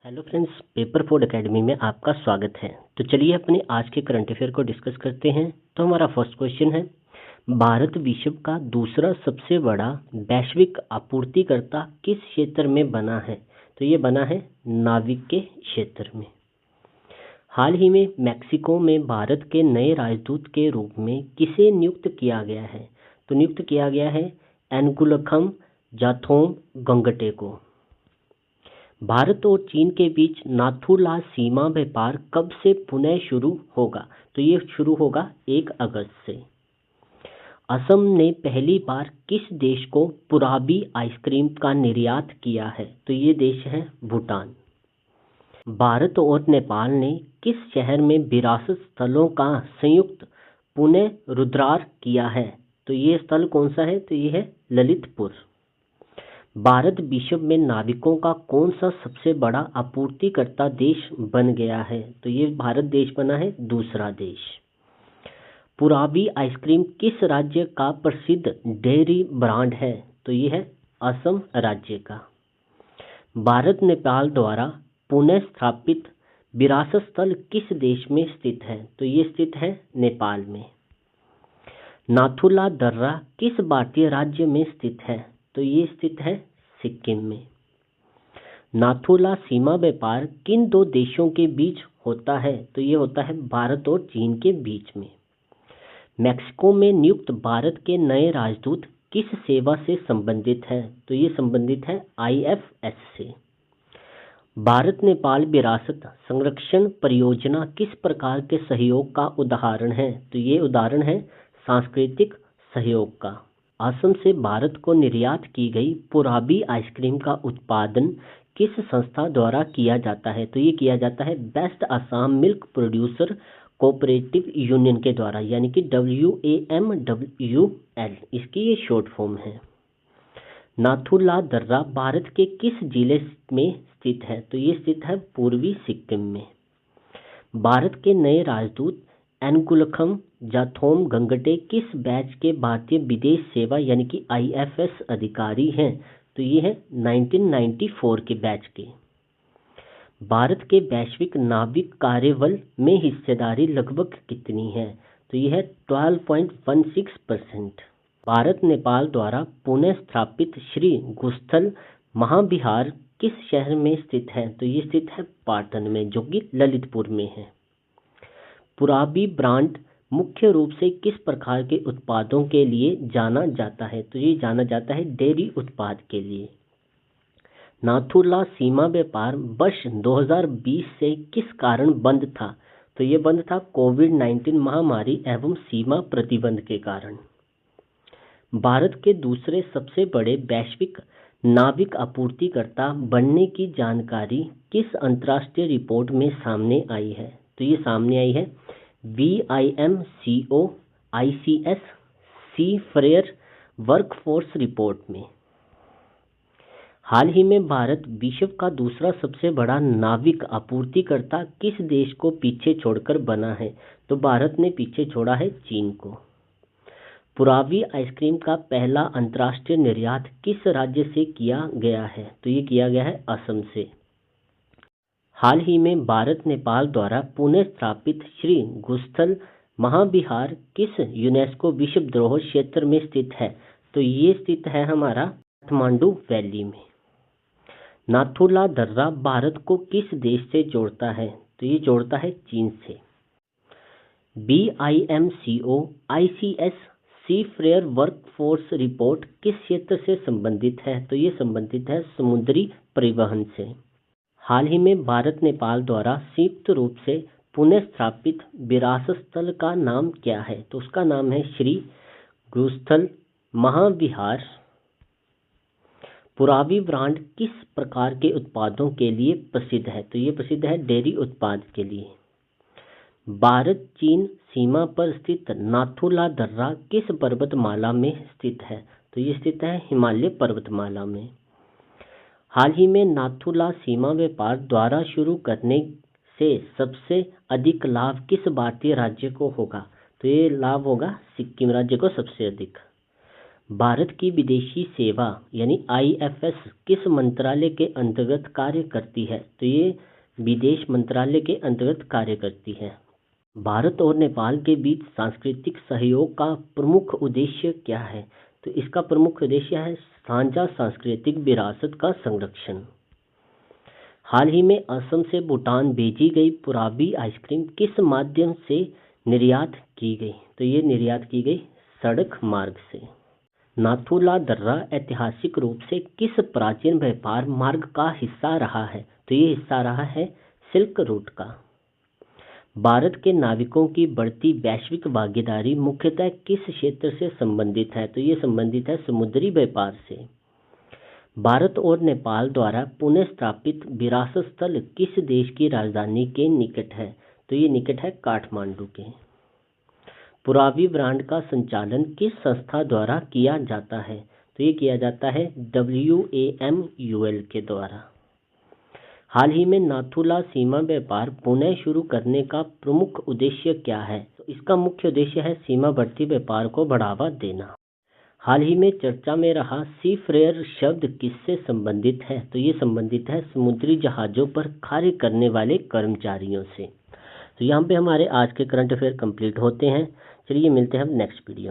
Hello friends, paper food academy में आपका स्वागत है। तो चलिए अपने आज के करंट अफेयर को डिस्कस करते हैं। तो हमारा फर्स्ट क्वेश्चन है, भारत विश्व का दूसरा सबसे बड़ा वैश्विक आपूर्तिकर्ता किस क्षेत्र में बना है? तो ये बना है नाविक के क्षेत्र में। हाल ही में मैक्सिको में भारत के नए राजदूत के रूप में किसे नियुक्त किया गया है? तो नियुक्त किया गया है एनगुलखम जाथोम गंगटे को। भारत और चीन के बीच नाथू ला सीमा व्यापार कब से पुनः शुरू होगा? तो ये शुरू होगा 1 अगस्त से। असम ने पहली बार किस देश को पुराबी आइसक्रीम का निर्यात किया है? तो ये देश है भूटान। भारत और नेपाल ने किस शहर में विरासत स्थलों का संयुक्त पुनरुद्धार किया है? तो ये स्थल कौन सा है? तो ये है ललितपुर। भारत विश्व में नाविकों का कौन सा सबसे बड़ा आपूर्तिकर्ता देश बन गया है? तो ये भारत देश बना है दूसरा देश। पुराबी आइसक्रीम किस राज्य का प्रसिद्ध डेयरी ब्रांड है? तो ये है असम राज्य का। भारत नेपाल द्वारा पुनः स्थापित विरासत स्थल किस देश में स्थित है? तो ये स्थित है नेपाल में। नाथू ला दर्रा किस भारतीय राज्य में स्थित है? तो ये स्थित है सिक्किम में। नाथू-ला सीमा व्यापार किन दो देशों के बीच होता है? तो ये होता है भारत और चीन के बीच में। मैक्सिको में नियुक्त भारत के नए राजदूत किस सेवा से संबंधित है? तो ये संबंधित है IFS से। भारत नेपाल विरासत संरक्षण परियोजना किस प्रकार के सहयोग का उदाहरण है? तो ये उदाहरण है सांस्कृतिक सहयोग का। असम से भारत को निर्यात की गई पुराबी आइसक्रीम का उत्पादन किस संस्था द्वारा किया जाता है? तो ये किया जाता है best Assam milk producer cooperative union के द्वारा, यानी कि WAMWL, इसकी ये शॉर्ट फॉर्म है। नाथू-ला दर्रा भारत के किस जिले में स्थित है? तो ये स्थित है पूर्वी सिक्किम में। भारत के नए राजदूत एनगुलखम जाथोम गंगटे किस बैच के भारतीय विदेश सेवा यानी कि IFS अधिकारी हैं? तो ये है 1994 के बैच के। भारत के वैश्विक नाविक कार्यबल में हिस्सेदारी लगभग कितनी है? तो ये है 12.16%। भारत नेपाल द्वारा पुनः स्थापित श्री गुस्थल महाविहार किस शहर में स्थित है? तो ये स्थित है पाटन में, जो कि ललितपुर में है। पुराबी ब्रांड मुख्य रूप से किस प्रकार के उत्पादों के लिए जाना जाता है? तो ये जाना जाता है डेयरी उत्पाद के लिए। नाथू-ला सीमा व्यापार वर्ष 2020 से किस कारण बंद था? तो ये बंद था कोविड-19 महामारी एवं सीमा प्रतिबंध के कारण। भारत के दूसरे सबसे बड़े वैश्विक नाविक आपूर्तिकर्ता बनने की जानकारी किस अंतर्राष्ट्रीय रिपोर्ट में सामने आई है? तो ये सामने आई है VIMCO ICS सी फ्रेयर वर्कफोर्स रिपोर्ट में। हाल ही में भारत विश्व का दूसरा सबसे बड़ा नाविक आपूर्तिकर्ता किस देश को पीछे छोड़कर बना है? तो भारत ने पीछे छोड़ा है चीन को। पुराबी आइसक्रीम का पहला अंतर्राष्ट्रीय निर्यात किस राज्य से किया गया है? तो ये किया गया है असम से। हाल ही में भारत नेपाल द्वारा पुनः स्थापित श्री गुस्थल महाविहार किस यूनेस्को विश्व धरोहर क्षेत्र में स्थित है? तो ये स्थित है हमारा काठमांडू वैली में। नाथू-ला दर्रा भारत को किस देश से जोड़ता है? तो ये जोड़ता है चीन से। VIMCO ICS सी फ्रेयर वर्कफोर्स रिपोर्ट किस क्षेत्र से संबंधित है? तो ये संबंधित है समुद्री परिवहन से। हाल ही में भारत नेपाल द्वारा संयुक्त रूप से पुनः स्थापित विरासत स्थल का नाम क्या है? तो उसका नाम है श्री गुस्थल महाविहार। पुराबी ब्रांड किस प्रकार के उत्पादों के लिए प्रसिद्ध है? तो ये प्रसिद्ध है डेयरी उत्पाद के लिए। भारत चीन सीमा पर स्थित नाथू-ला दर्रा किस पर्वतमाला में स्थित है? तो ये स्थित है हिमालय पर्वतमाला में। हाल ही में नाथू-ला सीमा व्यापार द्वारा शुरू करने से सबसे अधिक लाभ किस भारतीय राज्य को होगा? तो ये लाभ होगा सिक्किम राज्य को सबसे अधिक। भारत की विदेशी सेवा यानी आईएफएस किस मंत्रालय के अंतर्गत कार्य करती है? तो ये विदेश मंत्रालय के अंतर्गत कार्य करती है। भारत और नेपाल के बीच सांस्कृतिक सहयोग का प्रमुख उद्देश्य क्या है? तो इसका प्रमुख उद्देश्य है साझा सांस्कृतिक विरासत का संरक्षण। हाल ही में असम से भूटान भेजी गई पुराबी आइसक्रीम किस माध्यम से निर्यात की गई? तो ये निर्यात की गई सड़क मार्ग से। नाथुला दर्रा ऐतिहासिक रूप से किस प्राचीन व्यापार मार्ग का हिस्सा रहा है? तो ये हिस्सा रहा है सिल्क रूट का। भारत के नाविकों की बढ़ती वैश्विक भागीदारी मुख्यतः किस क्षेत्र से संबंधित है? तो ये संबंधित है समुद्री व्यापार से। भारत और नेपाल द्वारा पुनः स्थापित विरासत स्थल किस देश की राजधानी के निकट है? तो ये निकट है काठमांडू के। पुरावी ब्रांड का संचालन किस संस्था द्वारा किया जाता है? तो ये किया जाता है WAMUL के द्वारा। हाल ही में नाथुला सीमा व्यापार पुनः शुरू करने का प्रमुख उद्देश्य क्या है? तो इसका मुख्य उद्देश्य है सीमावर्ती व्यापार को बढ़ावा देना। हाल ही में चर्चा में रहा सी फेयर शब्द किससे संबंधित है? तो ये संबंधित है समुद्री जहाज़ों पर कार्य करने वाले कर्मचारियों से। तो यहाँ पे हमारे आज के करंट अफेयर कंप्लीट होते हैं। चलिए मिलते हैं हम नेक्स्ट वीडियो।